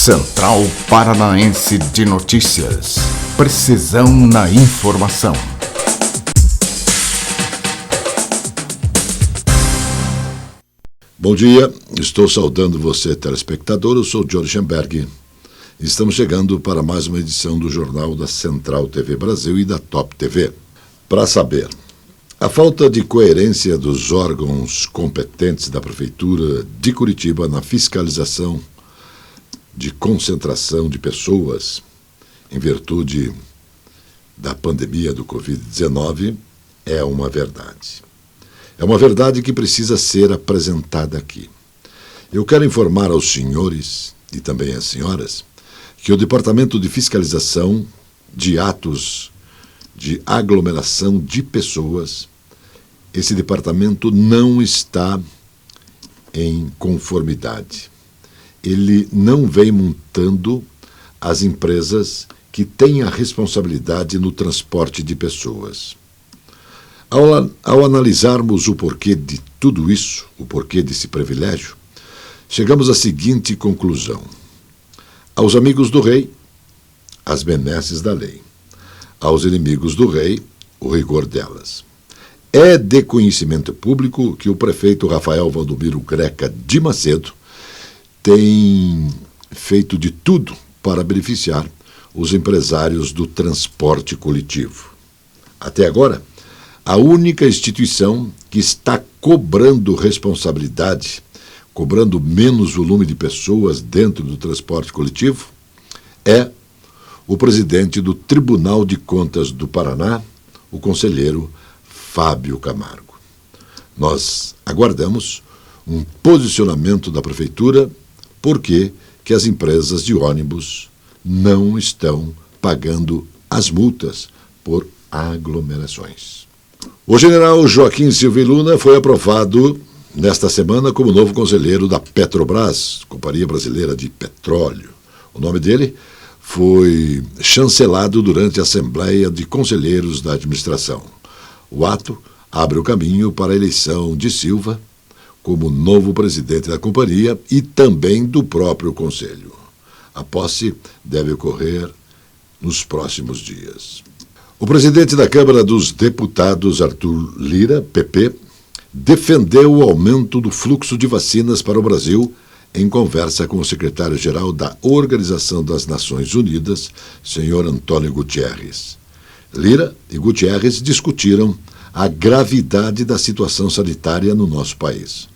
Central Paranaense de Notícias. Precisão na informação. Bom dia, estou saudando você, telespectador. Eu sou Johnny Schenberg. Estamos chegando para mais uma edição do Jornal da Central TV Brasil e da Top TV. Para saber, a falta de coerência dos órgãos competentes da Prefeitura de Curitiba na fiscalização de concentração de pessoas em virtude da pandemia do Covid-19 é uma verdade. É uma verdade que precisa ser apresentada aqui. Eu quero informar aos senhores e também às senhoras que o Departamento de Fiscalização de Atos de Aglomeração de Pessoas, esse departamento não está em conformidade. Ele não vem montando as empresas que têm a responsabilidade no transporte de pessoas. Ao analisarmos o porquê de tudo isso, o porquê desse privilégio, chegamos à seguinte conclusão. Aos amigos do rei, as benesses da lei. Aos inimigos do rei, o rigor delas. É de conhecimento público que o prefeito Rafael Valdomiro Greca de Macedo tem feito de tudo para beneficiar os empresários do transporte coletivo. Até agora, a única instituição que está cobrando responsabilidade, cobrando menos volume de pessoas dentro do transporte coletivo, é o presidente do Tribunal de Contas do Paraná, o conselheiro Fábio Camargo. Nós aguardamos um posicionamento da Prefeitura porque que as empresas de ônibus não estão pagando as multas por aglomerações. O general Joaquim Silva Luna foi aprovado nesta semana como novo conselheiro da Petrobras, Companhia Brasileira de Petróleo. O nome dele foi chancelado durante a Assembleia de Conselheiros da Administração. O ato abre o caminho para a eleição de Silva como novo presidente da companhia e também do próprio conselho. A posse deve ocorrer nos próximos dias. O presidente da Câmara dos Deputados, Arthur Lira, PP, defendeu o aumento do fluxo de vacinas para o Brasil em conversa com o secretário-geral da Organização das Nações Unidas, senhor Antônio Guterres. Lira e Guterres discutiram a gravidade da situação sanitária no nosso país.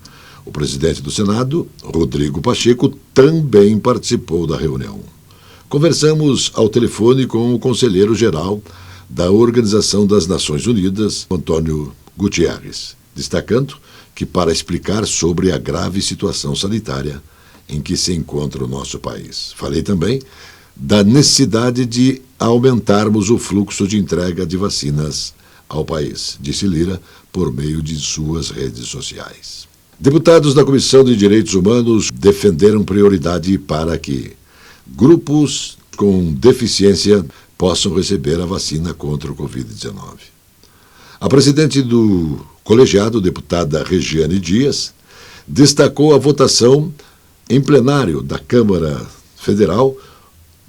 O presidente do Senado, Rodrigo Pacheco, também participou da reunião. Conversamos ao telefone com o conselheiro-geral da Organização das Nações Unidas, Antônio Guterres, destacando que para explicar sobre a grave situação sanitária em que se encontra o nosso país. Falei também da necessidade de aumentarmos o fluxo de entrega de vacinas ao país, disse Lira por meio de suas redes sociais. Deputados da Comissão de Direitos Humanos defenderam prioridade para que grupos com deficiência possam receber a vacina contra o Covid-19. A presidente do colegiado, deputada Regiane Dias, destacou a votação em plenário da Câmara Federal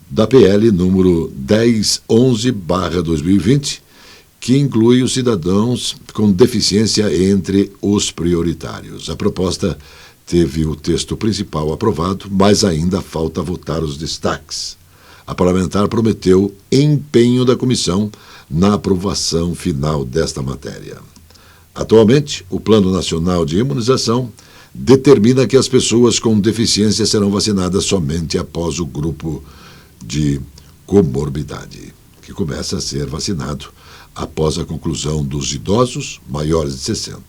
da PL número 1011/2020, que inclui os cidadãos com deficiência entre os prioritários. A proposta teve o texto principal aprovado, mas ainda falta votar os destaques. A parlamentar prometeu empenho da comissão na aprovação final desta matéria. Atualmente, o Plano Nacional de Imunização determina que as pessoas com deficiência serão vacinadas somente após o grupo de comorbidade, que começa a ser vacinado após a conclusão dos idosos maiores de 60.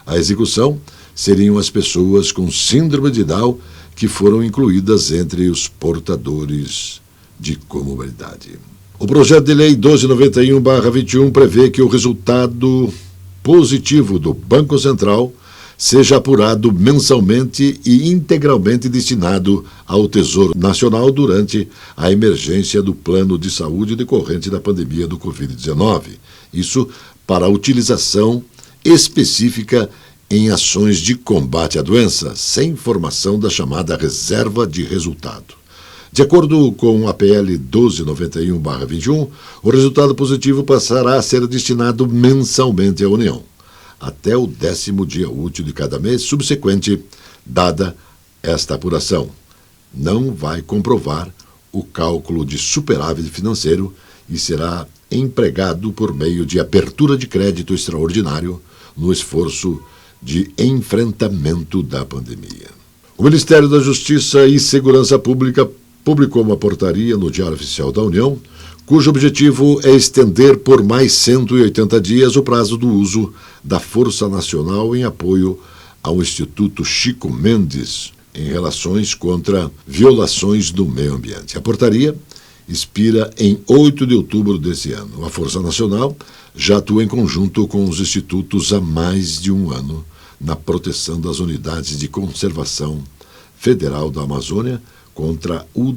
A execução seriam as pessoas com síndrome de Down que foram incluídas entre os portadores de comorbidade. O projeto de lei 1291/21 prevê que o resultado positivo do Banco Central seja apurado mensalmente e integralmente destinado ao Tesouro Nacional durante a emergência do plano de saúde decorrente da pandemia do Covid-19. Isso para a utilização específica em ações de combate à doença, sem formação da chamada reserva de resultado. De acordo com a PL 1291/21, o resultado positivo passará a ser destinado mensalmente à União, até o 10º dia útil de cada mês subsequente, dada esta apuração. Não vai comprovar o cálculo de superávit financeiro e será empregado por meio de abertura de crédito extraordinário no esforço de enfrentamento da pandemia. O Ministério da Justiça e Segurança Pública publicou uma portaria no Diário Oficial da União, cujo objetivo é estender por mais 180 dias o prazo do uso da Força Nacional em apoio ao Instituto Chico Mendes em relações contra violações do meio ambiente. A portaria expira em 8 de outubro desse ano. A Força Nacional já atua em conjunto com os institutos há mais de um ano na proteção das unidades de conservação federal da Amazônia contra o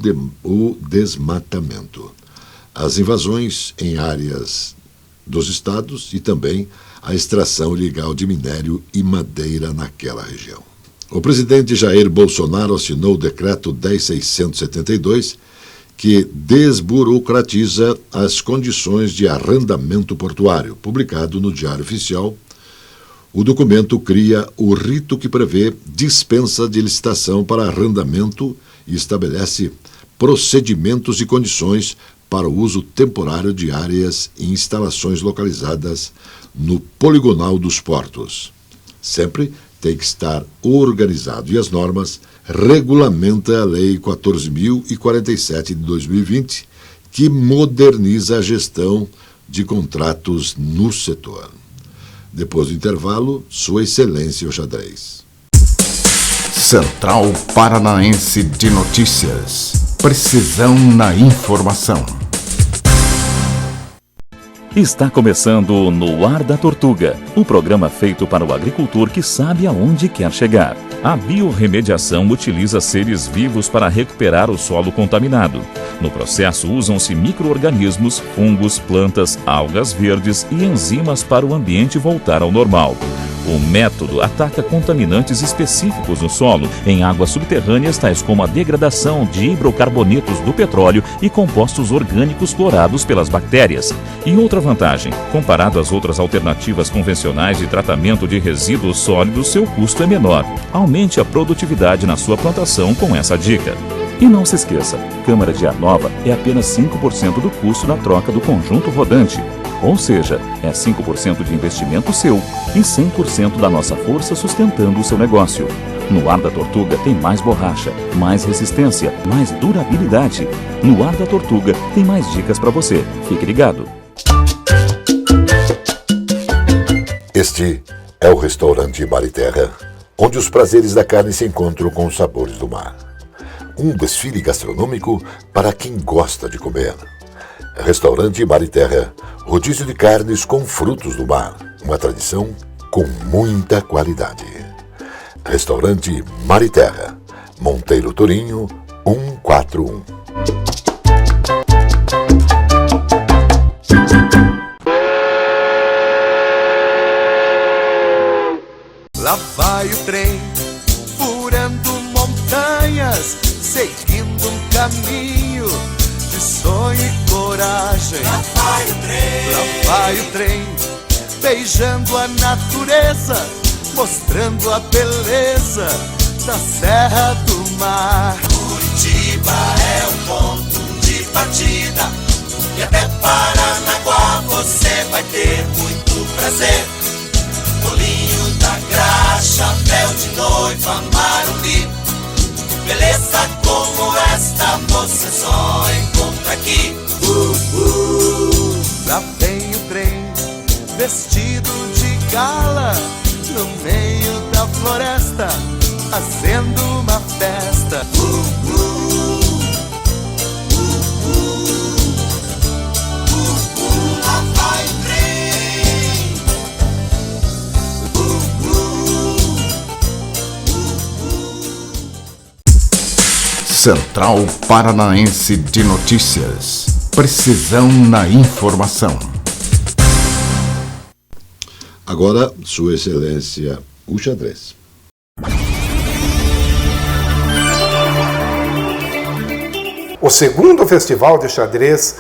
desmatamento, as invasões em áreas dos estados e também a extração ilegal de minério e madeira naquela região. O presidente Jair Bolsonaro assinou o decreto 10.672, que desburocratiza as condições de arrendamento portuário, publicado no Diário Oficial. O documento cria o rito que prevê dispensa de licitação para arrendamento e estabelece procedimentos e condições para o uso temporário de áreas e instalações localizadas no poligonal dos portos. Sempre tem que estar organizado e as normas regulamenta a Lei 14.047 de 2020, que moderniza a gestão de contratos no setor. Depois do intervalo, Sua Excelência o xadrez. Central Paranaense de Notícias. Precisão na informação. Está começando No Ar da Tortuga, o programa feito para o agricultor que sabe aonde quer chegar. A biorremediação utiliza seres vivos para recuperar o solo contaminado. No processo, usam-se micro-organismos, fungos, plantas, algas verdes e enzimas para o ambiente voltar ao normal. O método ataca contaminantes específicos no solo, em águas subterrâneas tais como a degradação de hidrocarbonetos do petróleo e compostos orgânicos clorados pelas bactérias. E outra vantagem, comparado às outras alternativas convencionais de tratamento de resíduos sólidos, seu custo é menor. Aumente a produtividade na sua plantação com essa dica. E não se esqueça, câmara de ar nova é apenas 5% do custo na troca do conjunto rodante. Ou seja, é 5% de investimento seu e 100% da nossa força sustentando o seu negócio. No Ar da Tortuga tem mais borracha, mais resistência, mais durabilidade. No Ar da Tortuga tem mais dicas para você. Fique ligado. Este é o restaurante Mar e Terra, onde os prazeres da carne se encontram com os sabores do mar. Um desfile gastronômico para quem gosta de comer. Restaurante Mar e Terra, rodízio de carnes com frutos do mar, uma tradição com muita qualidade. Restaurante Mar e Terra, Monteiro Torinho, 141. Lá vai o trem, furando montanhas, seguindo um caminho de sonho e coragem. Lá vai o trem, lá vai o trem, beijando a natureza, mostrando a beleza da Serra do Mar. Curitiba é o ponto de partida, e até Paranaguá você vai ter muito prazer. Bolinho da Graxa, chapéu de noiva, Marumbi, beleza como esta você só encontra aqui. Lá vem o trem, vestido de gala, no meio da floresta, fazendo uma festa. Lá vai o trem. Central Paranaense de Notícias. Precisão na informação. Agora, Sua Excelência, o xadrez. segundo Festival de Xadrez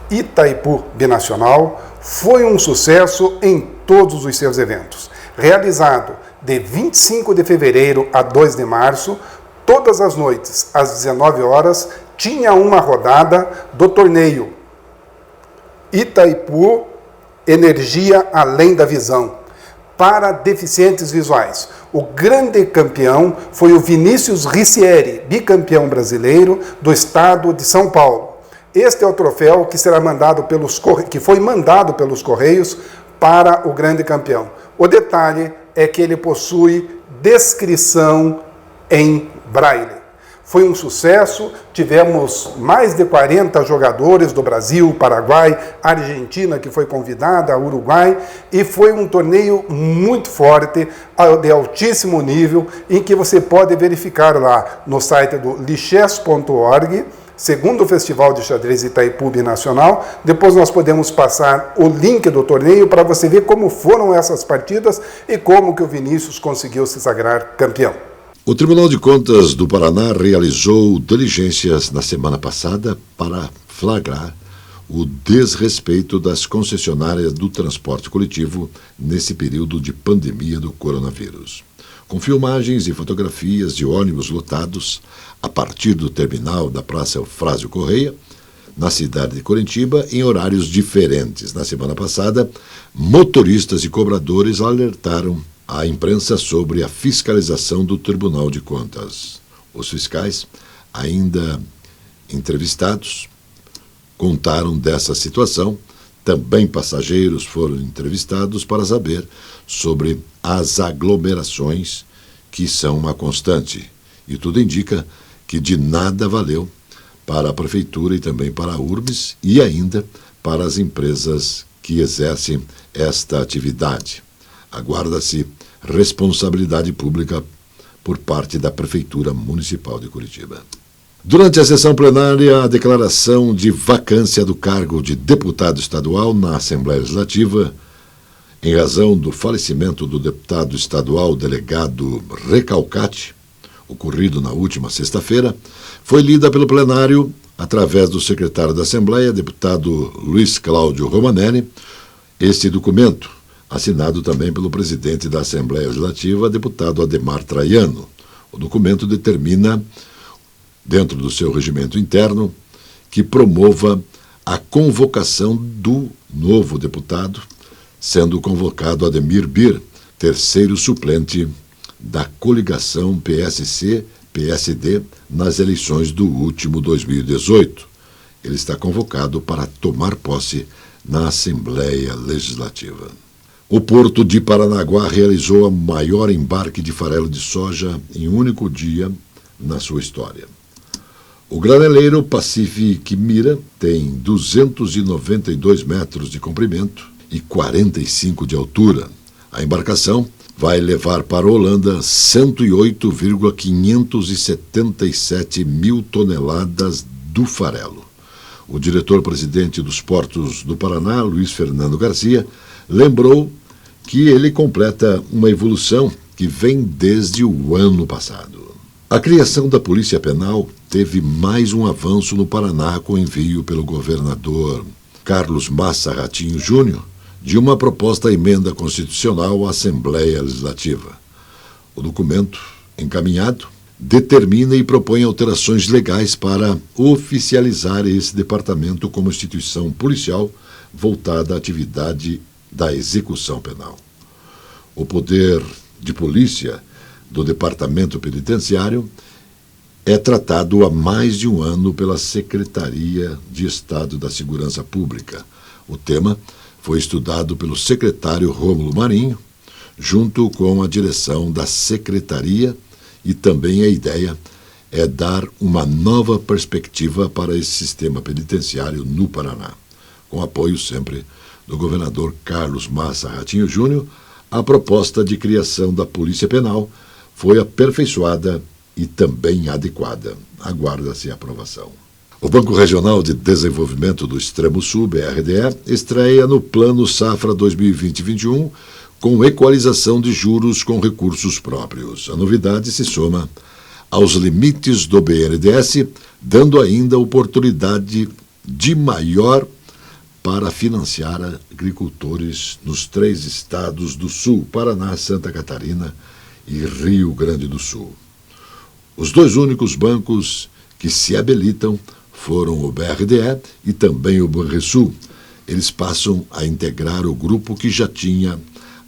Itaipu Binacional foi um sucesso em todos os seus eventos. Realizado de 25 de fevereiro a 2 de março, todas as noites, às 19 horas, tinha uma rodada do torneio Itaipu Energia Além da Visão, para deficientes visuais. O grande campeão foi o Vinícius Ricieri, bicampeão brasileiro do estado de São Paulo. Este é o troféu que será mandado que foi mandado pelos Correios para o grande campeão. O detalhe é que ele possui descrição em braille. Foi um sucesso, tivemos mais de 40 jogadores do Brasil, Paraguai, Argentina, que foi convidada, Uruguai, e foi um torneio muito forte, de altíssimo nível, em que você pode verificar lá no site do lichess.org, segundo o Festival de Xadrez Itaipu Binacional. Depois nós podemos passar o link do torneio para você ver como foram essas partidas e como que o Vinícius conseguiu se sagrar campeão. O Tribunal de Contas do Paraná realizou diligências na semana passada para flagrar o desrespeito das concessionárias do transporte coletivo nesse período de pandemia do coronavírus. Com filmagens e fotografias de ônibus lotados a partir do terminal da Praça Eufrásio Correia, na cidade de Coritiba, em horários diferentes. Na semana passada, motoristas e cobradores alertaram a imprensa sobre a fiscalização do Tribunal de Contas. Os fiscais, ainda entrevistados, contaram dessa situação. Também passageiros foram entrevistados para saber sobre as aglomerações, que são uma constante. E tudo indica que de nada valeu para a Prefeitura e também para a URBS e ainda para as empresas que exercem esta atividade. Aguarda-se responsabilidade pública por parte da Prefeitura Municipal de Curitiba. Durante a sessão plenária, a declaração de vacância do cargo de deputado estadual na Assembleia Legislativa, em razão do falecimento do deputado estadual delegado Recalcati, ocorrido na última sexta-feira, foi lida pelo plenário através do secretário da Assembleia, deputado Luiz Cláudio Romanelli. Este documento, assinado também pelo presidente da Assembleia Legislativa, deputado Ademar Traiano. O documento determina, dentro do seu regimento interno, que promova a convocação do novo deputado, sendo convocado Ademir Bir, terceiro suplente da coligação PSC-PSD nas eleições do último 2018. Ele está convocado para tomar posse na Assembleia Legislativa. O Porto de Paranaguá realizou o maior embarque de farelo de soja em um único dia na sua história. O graneleiro Pacific Mira tem 292 metros de comprimento e 45 de altura. A embarcação vai levar para a Holanda 108,577 mil toneladas do farelo. O diretor-presidente dos Portos do Paraná, Luiz Fernando Garcia, lembrou que ele completa uma evolução que vem desde o ano passado. A criação da Polícia Penal teve mais um avanço no Paraná com envio pelo governador Carlos Massa Ratinho Júnior de uma proposta emenda constitucional à Assembleia Legislativa. O documento, encaminhado, determina e propõe alterações legais para oficializar esse departamento como instituição policial voltada à atividade da execução penal. O poder de polícia do Departamento Penitenciário é tratado há mais de um ano pela Secretaria de Estado da Segurança Pública. O tema foi estudado pelo secretário Rômulo Marinho, junto com a direção da Secretaria, e também a ideia é dar uma nova perspectiva para esse sistema penitenciário no Paraná. Com apoio sempre do governador Carlos Massa Ratinho Júnior, a proposta de criação da Polícia Penal foi aperfeiçoada e também adequada. Aguarda-se a aprovação. O Banco Regional de Desenvolvimento do Extremo Sul, BRDE, estreia no Plano Safra 2020-21 com equalização de juros com recursos próprios. A novidade se soma aos limites do BNDES, dando ainda oportunidade de maior para financiar agricultores nos 3 estados do Sul, Paraná, Santa Catarina e Rio Grande do Sul. Os 2 únicos bancos que se habilitam foram o BRDE e também o Banrisul. Eles passam a integrar o grupo que já tinha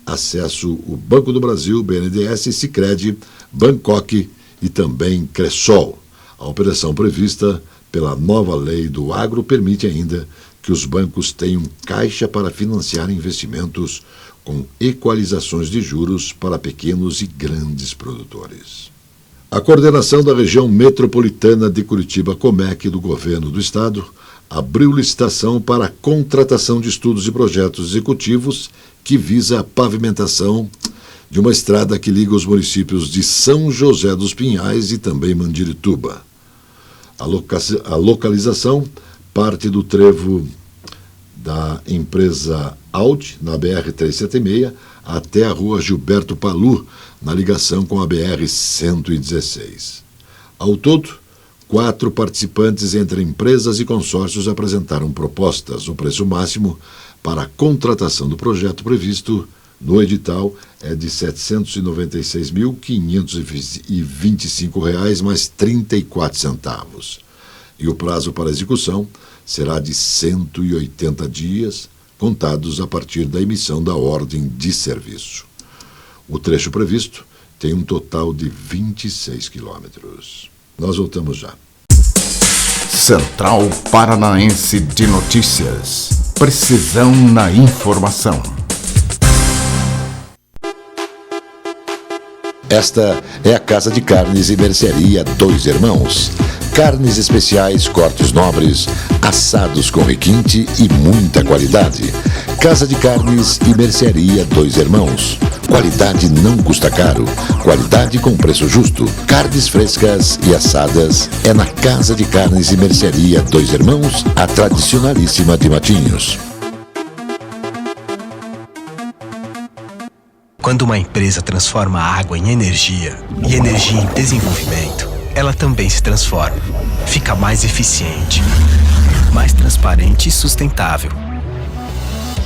acesso o Banco do Brasil, BNDES, Sicredi, Bangkok e também Cressol. A operação prevista pela nova lei do agro permite ainda que os bancos tenham caixa para financiar investimentos com equalizações de juros para pequenos e grandes produtores. A coordenação da região metropolitana de Curitiba, Comec, do governo do estado, abriu licitação para a contratação de estudos e projetos executivos que visa a pavimentação de uma estrada que liga os municípios de São José dos Pinhais e também Mandirituba. A localização parte do trevo da empresa Audi, na BR-376, até a rua Gilberto Palu, na ligação com a BR-116. Ao todo, 4 participantes entre empresas e consórcios apresentaram propostas. O preço máximo para a contratação do projeto previsto no edital é de R$ 796.525 mais 34 centavos. E o prazo para execução será de 180 dias, contados a partir da emissão da ordem de serviço. O trecho previsto tem um total de 26 quilômetros. Nós voltamos já. Central Paranaense de Notícias. Precisão na informação. Esta é a Casa de Carnes e Mercearia Dois Irmãos. Carnes especiais, cortes nobres, assados com requinte e muita qualidade. Casa de Carnes e Mercearia Dois Irmãos. Qualidade não custa caro. Qualidade com preço justo. Carnes frescas e assadas é na Casa de Carnes e Mercearia Dois Irmãos, a tradicionalíssima de Matinhos. Quando uma empresa transforma a água em energia e energia em desenvolvimento, ela também se transforma. Fica mais eficiente, mais transparente e sustentável.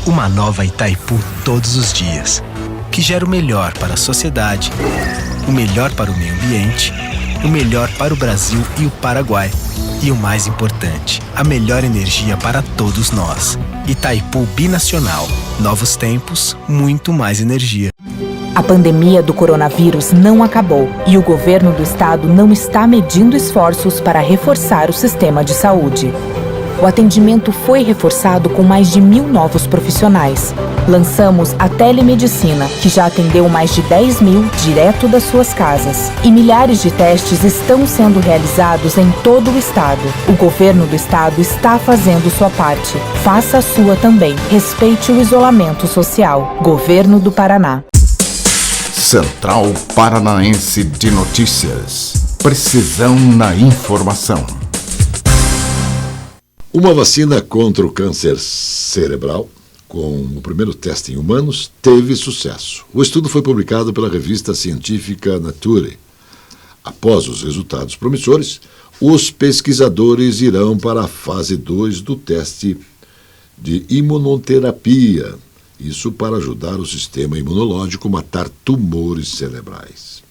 Uma nova Itaipu todos os dias, que gera o melhor para a sociedade, o melhor para o meio ambiente, o melhor para o Brasil e o Paraguai. E o mais importante, a melhor energia para todos nós. Itaipu Binacional. Novos tempos, muito mais energia. A pandemia do coronavírus não acabou e o governo do estado não está medindo esforços para reforçar o sistema de saúde. O atendimento foi reforçado com mais de 1.000 novos profissionais. Lançamos a telemedicina, que já atendeu mais de 10.000 direto das suas casas. E milhares de testes estão sendo realizados em todo o estado. O governo do estado está fazendo sua parte. Faça a sua também. Respeite o isolamento social. Governo do Paraná. Central Paranaense de Notícias. Precisão na informação. Uma vacina contra o câncer cerebral, com o primeiro teste em humanos, teve sucesso. O estudo foi publicado pela revista científica Nature. Após os resultados promissores, os pesquisadores irão para a fase 2 do teste de imunoterapia. Isso para ajudar o sistema imunológico a matar tumores cerebrais.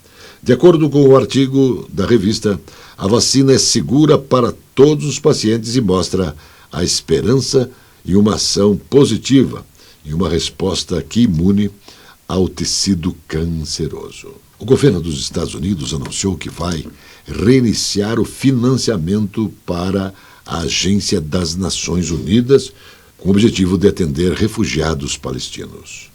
De acordo com o artigo da revista, a vacina é segura para todos os pacientes e mostra a esperança e uma ação positiva e uma resposta que imune ao tecido canceroso. O governo dos Estados Unidos anunciou que vai reiniciar o financiamento para a Agência das Nações Unidas com o objetivo de atender refugiados palestinos.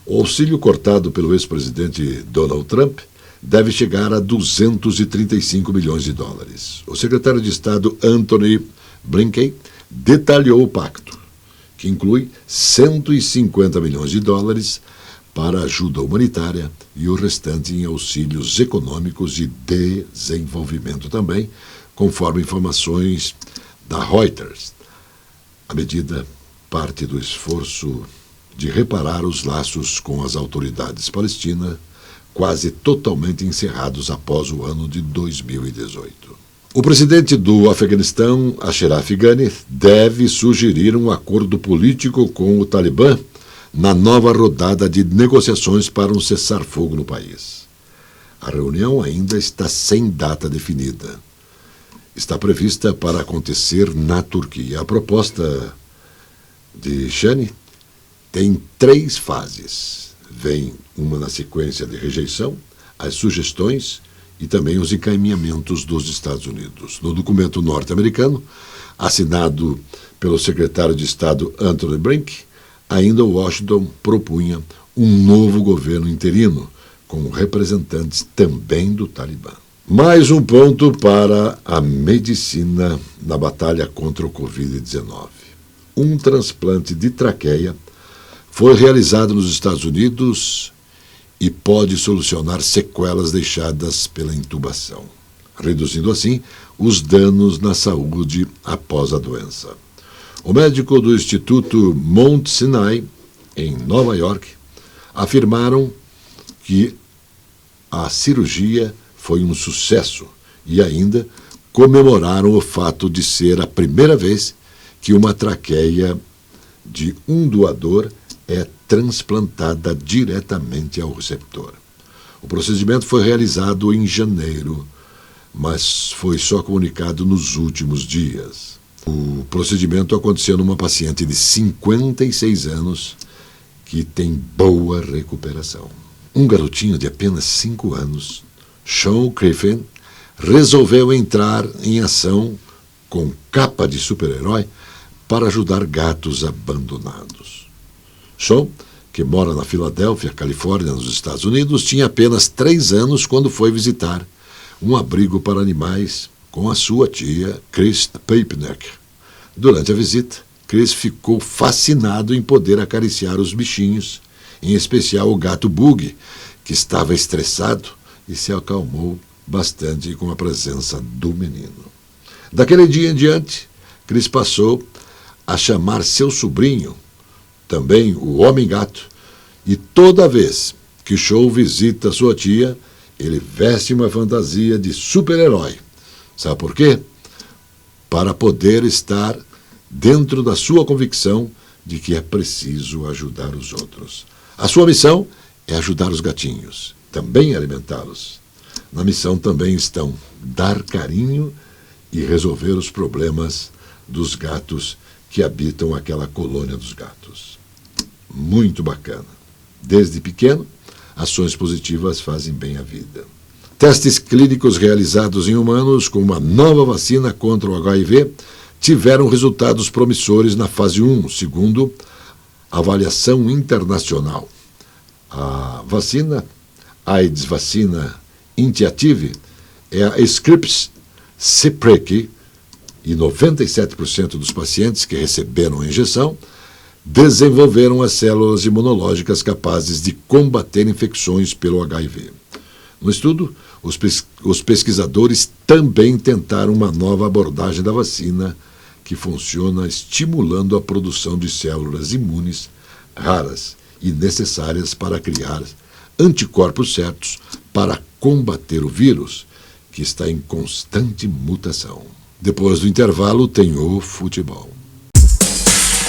O auxílio cortado pelo ex-presidente Donald Trump deve chegar a 235 milhões de dólares. O secretário de Estado Antony Blinken detalhou o pacto, que inclui 150 milhões de dólares para ajuda humanitária e o restante em auxílios econômicos e desenvolvimento também, conforme informações da Reuters. A medida parte do esforço de reparar os laços com as autoridades palestinas quase totalmente encerrados após o ano de 2018. O presidente do Afeganistão, Ashraf Ghani, deve sugerir um acordo político com o Talibã na nova rodada de negociações para um cessar-fogo no país. A reunião ainda está sem data definida. Está prevista para acontecer na Turquia. A proposta de Ghani tem 3 fases. Vem uma na sequência de rejeição, as sugestões e também os encaminhamentos dos Estados Unidos. No documento norte-americano, assinado pelo secretário de Estado Anthony Blinken, ainda Washington propunha um novo governo interino, com representantes também do Talibã. Mais um ponto para a medicina na batalha contra o Covid-19. Um transplante de traqueia foi realizado nos Estados Unidos e pode solucionar sequelas deixadas pela intubação, reduzindo assim os danos na saúde após a doença. O médico do Instituto Mount Sinai, em Nova York, afirmaram que a cirurgia foi um sucesso e ainda comemoraram o fato de ser a primeira vez que uma traqueia de um doador é transplantada diretamente ao receptor. O procedimento foi realizado em janeiro, mas foi só comunicado nos últimos dias. O procedimento aconteceu numa paciente de 56 anos que tem boa recuperação. Um garotinho de apenas 5 anos, Sean Griffin, resolveu entrar em ação com capa de super-herói para ajudar gatos abandonados. Sean, que mora na Filadélfia, Califórnia, nos Estados Unidos, tinha apenas 3 anos quando foi visitar um abrigo para animais com a sua tia, Chris Papeneck. Durante a visita, Chris ficou fascinado em poder acariciar os bichinhos, em especial o gato Bug, que estava estressado e se acalmou bastante com a presença do menino. Daquele dia em diante, Chris passou a chamar seu sobrinho, também o Homem-Gato, e toda vez que Show visita sua tia, ele veste uma fantasia de super-herói. Sabe por quê? Para poder estar dentro da sua convicção de que é preciso ajudar os outros. A sua missão é ajudar os gatinhos, também alimentá-los. Na missão também estão dar carinho e resolver os problemas dos gatos que habitam aquela colônia dos gatos. Muito bacana. Desde pequeno, ações positivas fazem bem à vida. Testes clínicos realizados em humanos com uma nova vacina contra o HIV tiveram resultados promissores na fase 1, segundo avaliação internacional. A vacina, AIDS Vacina Initiative, é a Scripps Ciprec, e 97% dos pacientes que receberam a injeção desenvolveram as células imunológicas capazes de combater infecções pelo HIV. No estudo, os pesquisadores também tentaram uma nova abordagem da vacina que funciona estimulando a produção de células imunes raras e necessárias para criar anticorpos certos para combater o vírus, que está em constante mutação. Depois do intervalo, tem o futebol.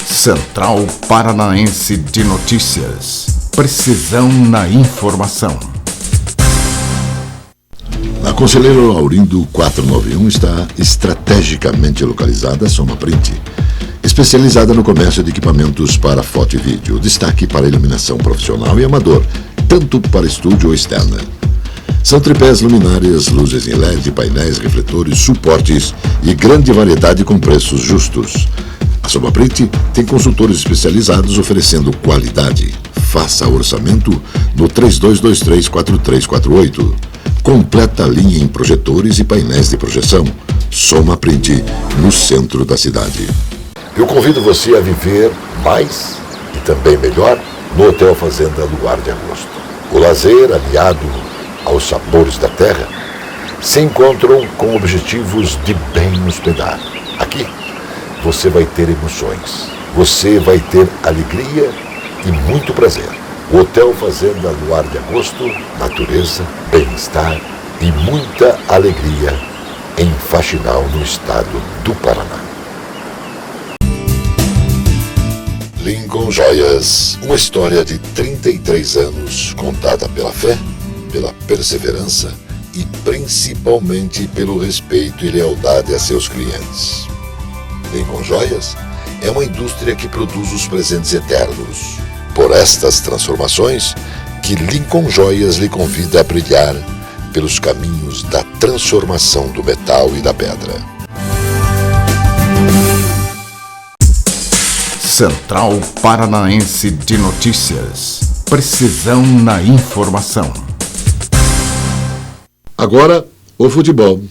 Central Paranaense de Notícias. Precisão na informação. A Conselheiro Laurindo 491 está estrategicamente localizada a Soma Print, especializada no comércio de equipamentos para foto e vídeo, destaque para iluminação profissional e amador, tanto para estúdio ou externa. São tripés, luminárias, luzes em LED, painéis, refletores, suportes e grande variedade com preços justos. A Soma Print tem consultores especializados oferecendo qualidade. Faça orçamento no 3223-4348. Completa linha em projetores e painéis de projeção. Soma Print, no centro da cidade. Eu convido você a viver mais e também melhor no Hotel Fazenda Luar de Agosto. O lazer, aliado aos sabores da terra, se encontram com objetivos de bem hospedar. Aqui, você vai ter emoções, você vai ter alegria e muito prazer. O Hotel Fazenda Luar de Agosto, natureza, bem-estar e muita alegria em Faxinal, no estado do Paraná. Lincoln Joias, uma história de 33 anos contada pela fé, pela perseverança e principalmente pelo respeito e lealdade a seus clientes. Lincoln Joias é uma indústria que produz os presentes eternos. Por estas transformações, que Lincoln Joias lhe convida a brilhar pelos caminhos da transformação do metal e da pedra. Central Paranaense de Notícias. Precisão na informação. Agora, o futebol,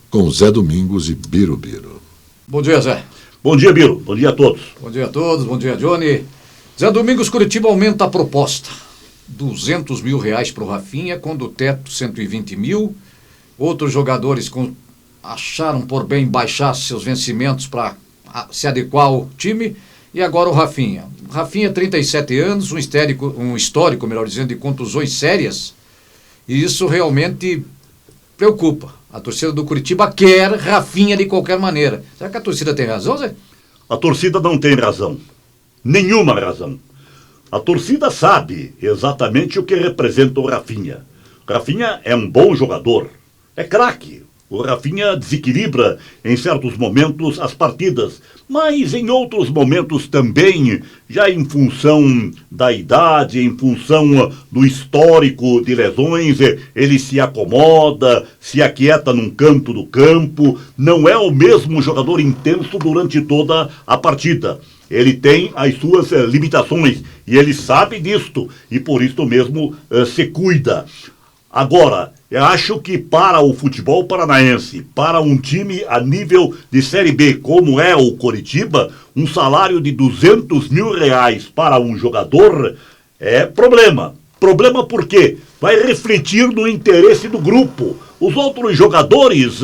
com Zé Domingos e Birubiru. Bom dia, Zé. Bom dia, Biro. Bom dia a todos. Bom dia a todos. Bom dia, Johnny. Zé Domingos, Curitiba aumenta a proposta. R$200 mil para o Rafinha, quando o teto 120 mil. Outros jogadores acharam por bem baixar seus vencimentos para se adequar ao time. E agora o Rafinha. Rafinha, 37 anos, um histórico, melhor dizendo, de contusões sérias. E isso realmente preocupa. A torcida do Curitiba quer Rafinha de qualquer maneira. Será que a torcida tem razão, Zé? A torcida não tem razão. Nenhuma razão. A torcida sabe exatamente o que representa o Rafinha. Rafinha é um bom jogador. É craque. O Rafinha desequilibra em certos momentos as partidas, mas em outros momentos também, já em função da idade, em função do histórico de lesões, ele se acomoda, se aquieta num canto do campo, não é o mesmo jogador intenso durante toda a partida. Ele tem as suas limitações e ele sabe disto e por isso mesmo se cuida. Agora, eu acho que para o futebol paranaense, para um time a nível de Série B, como é o Coritiba, um salário de R$200 mil para um jogador é problema. Problema por quê? Vai refletir no interesse do grupo. Os outros jogadores...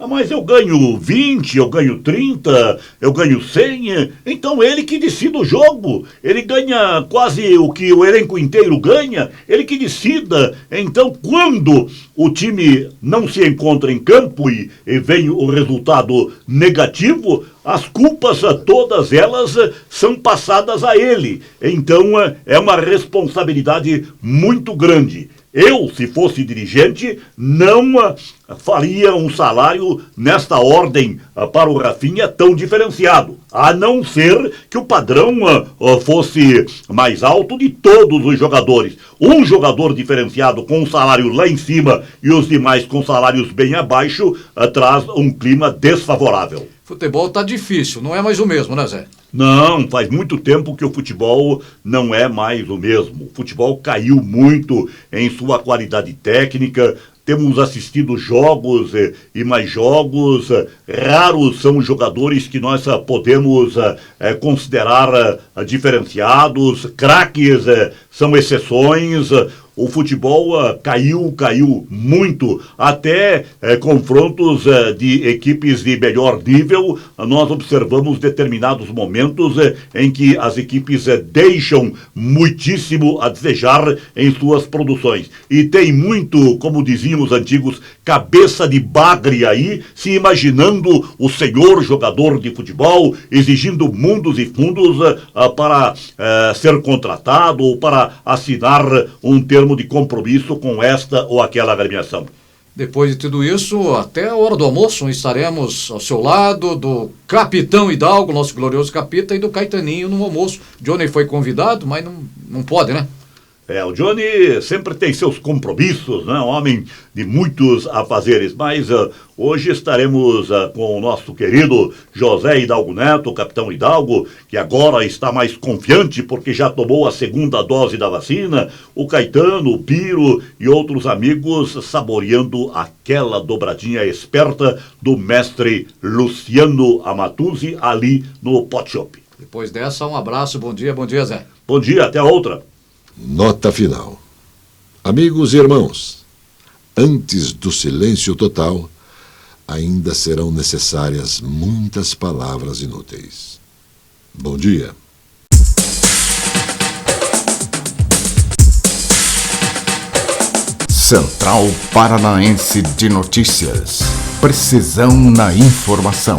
mas eu ganho 20, eu ganho 30, eu ganho 100, então ele que decida o jogo, ele ganha quase o que o elenco inteiro ganha, ele que decida. Então quando o time não se encontra em campo e vem o resultado negativo, as culpas, todas elas, são passadas a ele. Então é uma responsabilidade muito grande. Eu, se fosse dirigente, não faria um salário nesta ordem para o Rafinha tão diferenciado, a não ser que o padrão fosse mais alto de todos os jogadores. Um jogador diferenciado com um salário lá em cima e os demais com salários bem abaixo traz um clima desfavorável. Futebol tá difícil, não é mais o mesmo, né, Zé? Não, faz muito tempo que o futebol não é mais o mesmo. O futebol caiu muito em sua qualidade técnica. Temos assistido jogos e mais jogos. Raros são os jogadores que nós podemos considerar diferenciados. Craques são exceções. O futebol caiu muito, até confrontos de equipes de melhor nível. Nós observamos determinados momentos em que as equipes deixam muitíssimo a desejar em suas produções. E tem muito, como diziam os antigos, cabeça de bagre aí, se imaginando o senhor jogador de futebol, exigindo mundos e fundos para ser contratado ou para assinar um termo de compromisso com esta ou aquela agremiação. Depois de tudo isso, até a hora do almoço, estaremos ao seu lado do Capitão Hidalgo, nosso glorioso capita, e do Caetaninho no almoço. Johnny foi convidado, mas não pode, né? O Johnny sempre tem seus compromissos, né? Um homem de muitos afazeres, mas hoje estaremos com o nosso querido José Hidalgo Neto, o Capitão Hidalgo, que agora está mais confiante porque já tomou a segunda dose da vacina, o Caetano, o Biro e outros amigos saboreando aquela dobradinha esperta do mestre Luciano Amatuzzi ali no Pot Shop. Depois dessa, um abraço, bom dia, Zé. Bom dia, até a outra. Nota final. Amigos e irmãos, antes do silêncio total, ainda serão necessárias muitas palavras inúteis. Bom dia. Central Paranaense de Notícias. Precisão na informação.